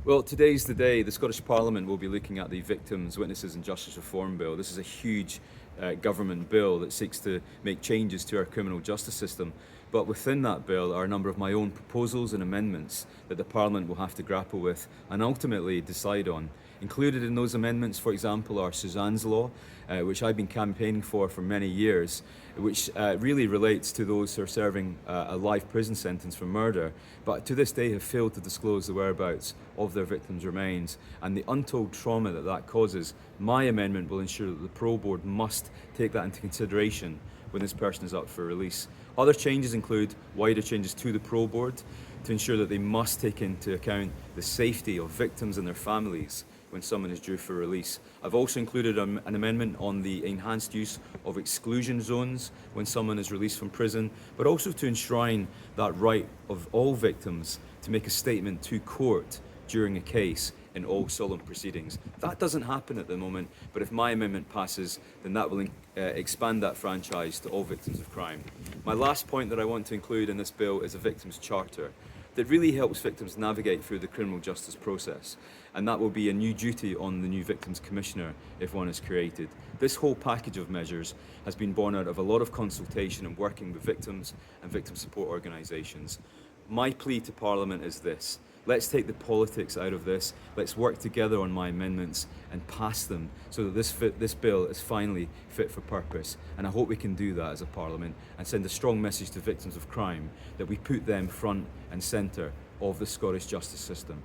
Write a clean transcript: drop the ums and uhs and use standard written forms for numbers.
Well, today's the day. The Scottish Parliament will be looking at the Victims, Witnesses and Justice Reform Bill. This is a huge government bill that seeks to make changes to our criminal justice system. But within that bill are a number of my own proposals and amendments that the Parliament will have to grapple with and ultimately decide on. Included in those amendments, for example, are Suzanne's Law, which I've been campaigning for many years, which really relates to those who are serving a life prison sentence for murder, but to this day have failed to disclose the whereabouts of their victims' remains and the untold trauma that that causes. My amendment will ensure that the parole board must take that into consideration when this person is up for release. Other changes include wider changes to the parole board to ensure that they must take into account the safety of victims and their families when someone is due for release. I've also included an amendment on the enhanced use of exclusion zones when someone is released from prison, but also to enshrine that right of all victims to make a statement to court during a case in all solemn proceedings. That doesn't happen at the moment, but if my amendment passes, then that will expand that franchise to all victims of crime. My last point that I want to include in this bill is a victims' charter that really helps victims navigate through the criminal justice process, and that will be a new duty on the new Victims Commissioner if one is created. This whole package of measures has been born out of a lot of consultation and working with victims and victim support organisations. My plea to Parliament is this: let's take the politics out of this, let's work together on my amendments and pass them so that this bill is finally fit for purpose. And I hope we can do that as a Parliament and send a strong message to victims of crime that we put them front and centre of the Scottish justice system.